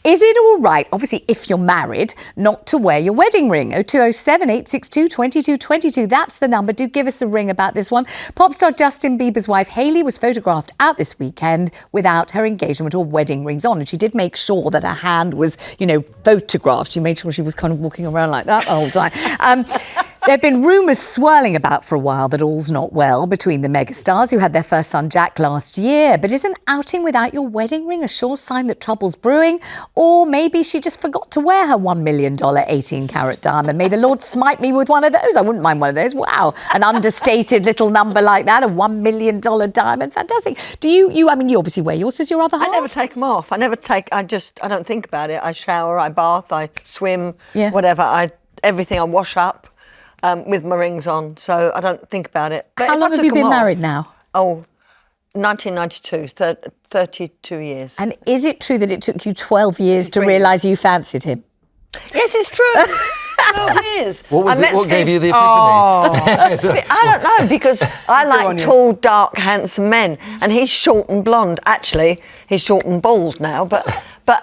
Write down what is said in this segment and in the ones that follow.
Is it all right, obviously, if you're married, not to wear your wedding ring? 0207 862 2222. That's the number. Do give us a ring about this one. Pop star Justin Bieber's wife, Hailey, was photographed out this weekend without her engagement or wedding rings on. And she did make sure that her hand was, photographed. She made sure she was kind of walking around like that the whole time. There have been rumours swirling about for a while that all's not well between the megastars who had their first son Jack last year. But is an outing without your wedding ring a sure sign that trouble's brewing? Or maybe she just forgot to wear her $1 million 18-carat diamond. May the Lord smite me with one of those. I wouldn't mind one of those. Wow, an understated little number like that, a $1 million diamond. Fantastic. Do you obviously wear yours as your other half? I never take them off. I don't think about it. I shower, I bath, I swim, whatever. Everything I wash up. With my rings on, so I don't think about it. But how long have you been married now? 1992, 32 years. And is it true that it took you 12 years to realise you fancied him? Yes, it's true. 12 years. What gave you the epiphany? I don't know, because I like tall, dark, handsome men, and he's short and blonde. Actually, he's short and bald now, but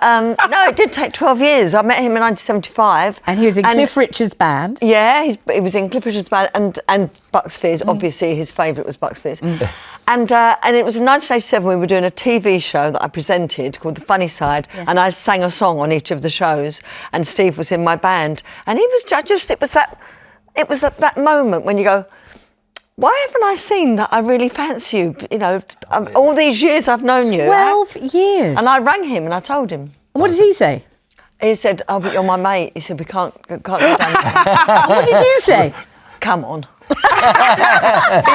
no, it did take 12 years. I met him in 1975. And he was in Cliff Richard's band. Yeah, he was in Cliff Richard's band and Bucks Fizz. Obviously, his favourite was Bucks Fizz. And it was in 1987 we were doing a TV show that I presented called The Funny Side, and I sang a song on each of the shows, and Steve was in my band. And he was it was that moment when you go, why haven't I seen that I really fancy you? All these years I've known you. 12 years. And I rang him and I told him. And what did he say? He said, "Oh, but you're my mate." He said, "We can't go down there." What did you say? Come on. He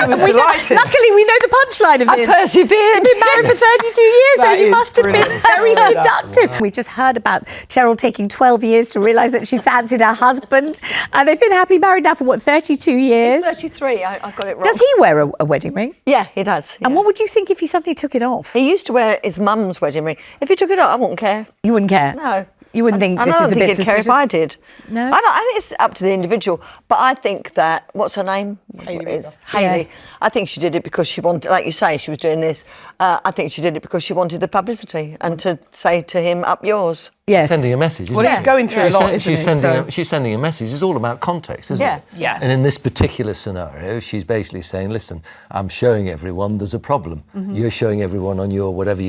was delighted. Luckily, we know the punchline of this. I persevered. You've been married for 32 years, so you must have been brilliant. very seductive. We just heard about Cheryl taking 12 years to realise that she fancied her husband. And they've been happily married now for, 32 years? He's 33, I got it wrong. Does he wear a wedding ring? Yeah, he does. And what would you think if he suddenly took it off? He used to wear his mum's wedding ring. If he took it off, I wouldn't care. You wouldn't care? No. You wouldn't think this is a bit I don't think he'd care suspicious? if I did. No? I think it's up to the individual. But I think that, what's her name? Hailey. Hailey. I think she did it because she wanted, like you say, she was doing this. I think she did it because she wanted the publicity and to say to him, up yours. Yes. Sending a message. Well, he's going through a lot, isn't he? She's sending a message. It's all about context, isn't it? Yeah. And in this particular scenario, she's basically saying, listen, I'm showing everyone there's a problem. You're showing everyone on your whatever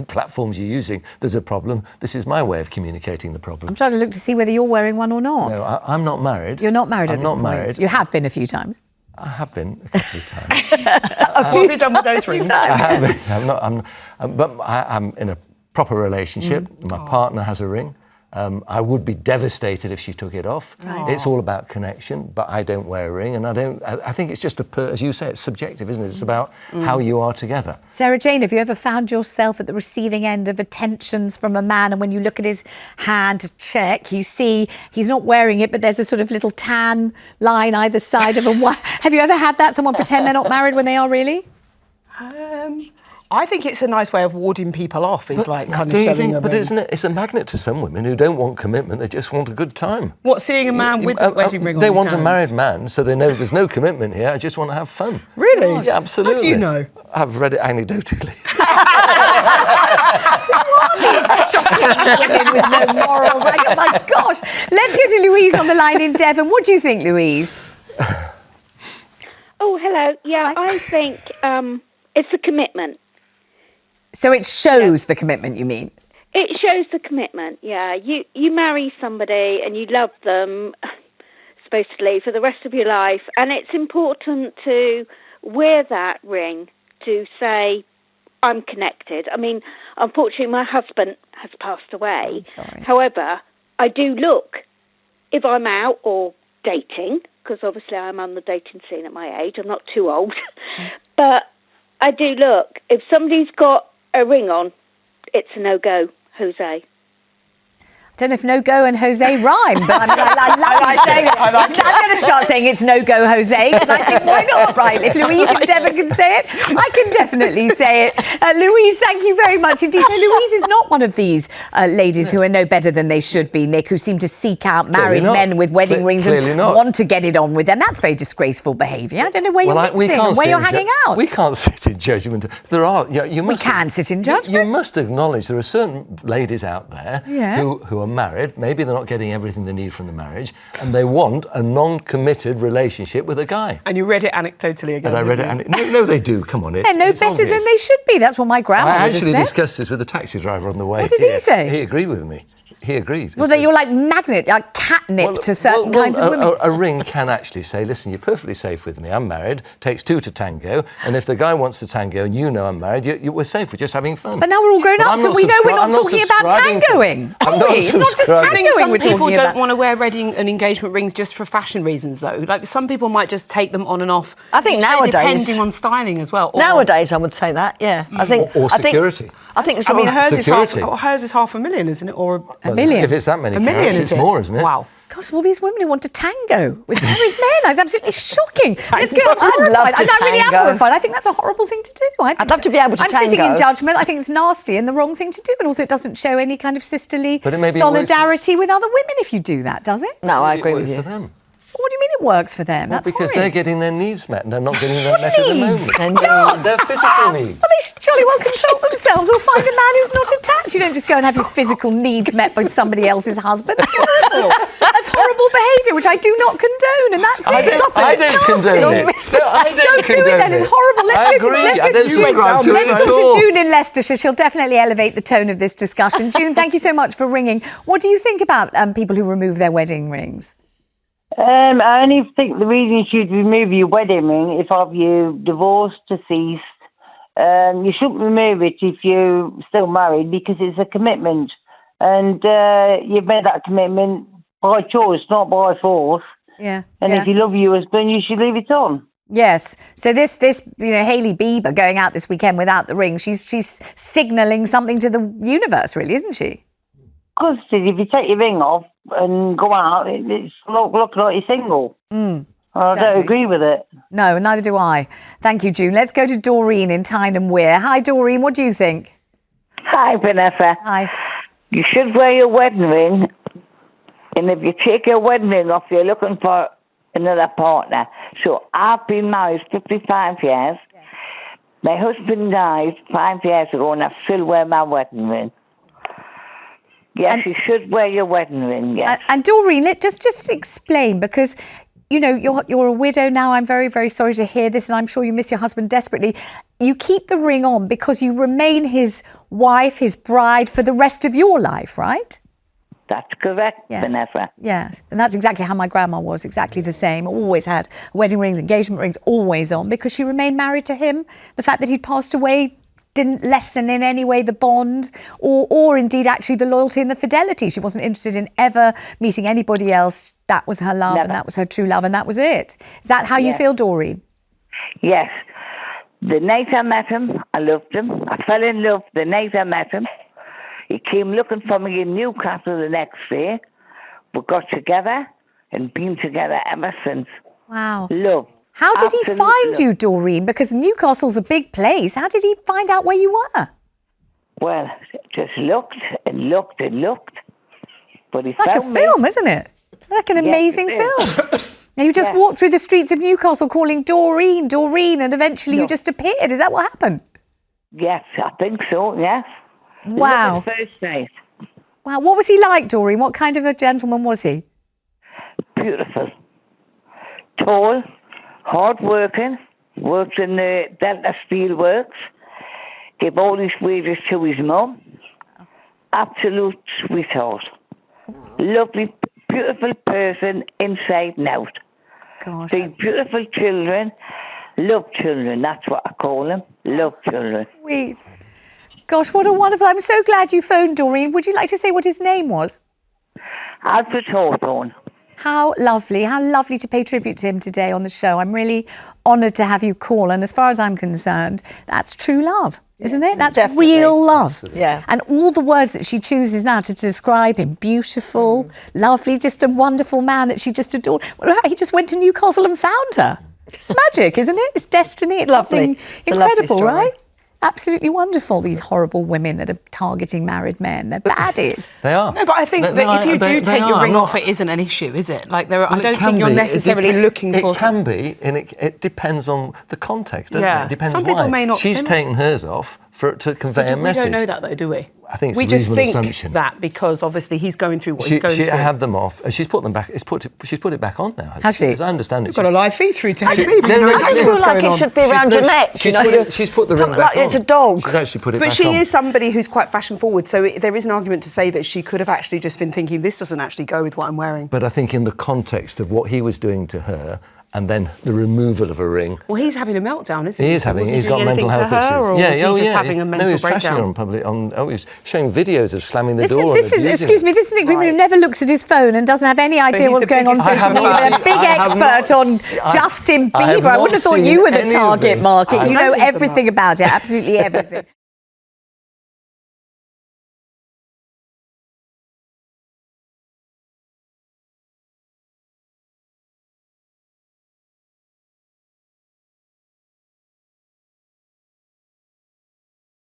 platforms you're using, there's a problem. This is my way of communicating the problem. I'm trying to look to see whether you're wearing one or not. No, I'm not married. You're not married at I'm this not point. married. You have been a few times. I have been a couple of times. What have you done with those rings? I have been. I'm in a proper relationship. My partner has a ring. I would be devastated if she took it off. It's all about connection, but I don't wear a ring, and I think it's just as you say, it's subjective, isn't it? It's about how you are together. Sarah Jane, have you ever found yourself at the receiving end of attentions from a man, and when you look at his hand to check, you see he's not wearing it, but there's a sort of little tan line either side of him? Have you ever had that? Someone pretend they're not married when they are really? I think it's a nice way of warding people off. Is like kind of showing them. But isn't it? It's a magnet to some women who don't want commitment. They just want a good time. What, seeing a man with a wedding ring on They his want hand? a married man, so they know there's no commitment here. I just want to have fun. Really? Yeah, absolutely. How do you know? I've read it anecdotally. Shocking women with no morals. Oh my gosh. Let's go to Louise on the line in Devon. What do you think, Louise? Oh, hello. Yeah, I think it's a commitment. So it shows the commitment, you mean? It shows the commitment, yeah. You marry somebody and you love them, supposedly, for the rest of your life. And it's important to wear that ring to say, I'm connected. I mean, unfortunately, my husband has passed away. I'm sorry. However, I do look, if I'm out or dating, because obviously I'm on the dating scene at my age. I'm not too old. But I do look. If somebody's got a ring on, it's a no-go, Jose. don't know if no go and Jose rhyme, but I love saying it. I'm going to start saying it's no go Jose, because I think, why not, right? If Louise and Devon can say it, I can definitely say it. Louise, thank you very much indeed. So Louise is not one of these ladies who are no better than they should be, Nick, who seem to seek out married men with wedding rings and want to get it on with them. That's very disgraceful behaviour. I don't know where you're mixing and where you're hanging out. We can't sit in judgment. There are. We can sit in judgment. You must acknowledge there are certain ladies out there who are married. Maybe they're not getting everything they need from the marriage, and they want a non-committed relationship with a guy. And you read it anecdotally again. And I read it. No, they do. Come on, they're no better than they should be. That's what my grandma would have said. I actually discussed this with the taxi driver on the way. What did he say? He agreed with me. He agreed. Well, that you're like magnet, like catnip to certain kinds of women. A ring can actually say, listen, you're perfectly safe with me. I'm married. Takes two to tango. And if the guy wants to tango and you know I'm married, we're safe. We're just having fun. But now we're all grown up, so we know we're not talking about tangoing. It's not just tangoing. Some people don't want to wear wedding and engagement rings just for fashion reasons, though. Like some people might just take them on and off. I think nowadays, depending on styling as well. Nowadays, I would say that. Yeah, I think or security. I think hers is $500,000, isn't it? Or a million. If it's that many million, carats, it's more, isn't it? Wow. Gosh, all these women who want to tango with married men. That's absolutely shocking. Let's go. I'd love to I really am tango. horrified. I think that's a horrible thing to do. I'd love to be able to tango. I'm sitting in judgment. I think it's nasty and the wrong thing to do. And also it doesn't show any kind of sisterly solidarity with other women if you do that, does it? No, I agree with you. For them. What do you mean it works for them? That's because horrid. they're getting their needs met and they're not getting them met at the moment. God. Their physical needs. Well, they should jolly well control themselves or find a man who's not attached. You don't just go and have your physical needs met by somebody else's husband. That's horrible. That's horrible behaviour, which I do not condone. And that's it. Stop it. I don't condone it. No, I don't do it then. It's horrible. Let's go to June in Leicestershire. She'll definitely elevate the tone of this discussion. June, thank you so much for ringing. What do you think about people who remove their wedding rings? I only think the reason you should remove your wedding ring is if you're divorced, deceased. You shouldn't remove it if you're still married because it's a commitment. And you've made that commitment by choice, not by force. Yeah. And if you love your husband, you should leave it on. Yes. So this Hailey Bieber going out this weekend without the ring, she's signalling something to the universe, really, isn't she? Of course, if you take your ring off and go out, it's looking like you're single. I don't agree with it. No, neither do I. Thank you, June. Let's go to Doreen in Tyne Wear. Hi, Doreen. What do you think? Hi, Vanessa. Hi. You should wear your wedding ring, and if you take your wedding ring off, you're looking for another partner. So I've been married 55 years. Yes. My husband died 5 years ago, and I still wear my wedding ring. Yes, you should wear your wedding ring, yes. And Doreen, just explain, because, you're a widow now. I'm very, very sorry to hear this, and I'm sure you miss your husband desperately. You keep the ring on because you remain his wife, his bride, for the rest of your life, right? That's correct, Vanessa. Yes, and that's exactly how my grandma was, exactly the same. Always had wedding rings, engagement rings, always on, because she remained married to him. The fact that he'd passed away didn't lessen in any way the bond or indeed actually the loyalty and the fidelity. She wasn't interested in ever meeting anybody else. That was her love. And that was her true love, and that was it. Is that how you feel, Doreen? Yes. The night I met him, I loved him. I fell in love the night I met him. He came looking for me in Newcastle the next day. We got together and been together ever since. Wow. Love. How did he find you, Doreen? Because Newcastle's a big place. How did he find out where you were? Well, just looked and looked and looked. But he like found a film, isn't it? Like an amazing film. And you just walked through the streets of Newcastle calling Doreen, Doreen, and eventually you just appeared. Is that what happened? Yes, I think so, yes. Wow. First night. Wow, what was he like, Doreen? What kind of a gentleman was he? Beautiful. Tall, hard-working, worked in the Delta Steel Works, gave all his wages to his mum. Absolute sweetheart. Lovely, beautiful person inside and out. Gosh, These beautiful children, love children, that's what I call them, love children. Sweet. Gosh, what a wonderful... I'm so glad you phoned, Doreen. Would you like to say what his name was? Alfred Hawthorne. How lovely to pay tribute to him today on the show. I'm really honoured to have you call. And as far as I'm concerned, that's true love, isn't it? That's real love. Yeah. And all the words that she chooses now to describe him, beautiful, lovely, just a wonderful man that she just adored. Well, he just went to Newcastle and found her. It's magic, isn't it? It's destiny. It's Lovely. something It's a lovely incredible, story. right? Absolutely wonderful, these horrible women that are targeting married men. They're baddies. They are. No, but I think that if you do take your ring off, it isn't an issue, is it? Like, I don't think you're necessarily looking for... It can be, and it depends on the context, doesn't it? It depends Some why. people may not... She's taken hers off to convey a message. We don't know that, though, do we? I think it's we a just reasonable think assumption. that because obviously he's going through what he's going She through. had them off. She's put them back. She's put it back on now. Has she? As I understand it. You've got a live feed through to Hailey. I just feel like it should be around your neck. She's put the ring back Like on. it's a dog. She's actually put it back on. But she is somebody who's quite fashion forward, so there is an argument to say that she could have actually just been thinking, this doesn't actually go with what I'm wearing. But I think in the context of what he was doing to her, and then the removal of a ring. Well, he's having a meltdown, isn't he? He is having. Was he He's doing got mental anything health to her, issues. Or was he just having a mental no, he was breakdown? trashing her on he was showing videos of slamming the This door. is excuse me, this is Nick Freeman who never looks at his phone and doesn't have any idea he's what's the going on biggest- social media. A big expert on Justin I have Bieber. I wouldn't have not thought seen you were the any of target this. market. I You know don't think so, everything about it, absolutely everything.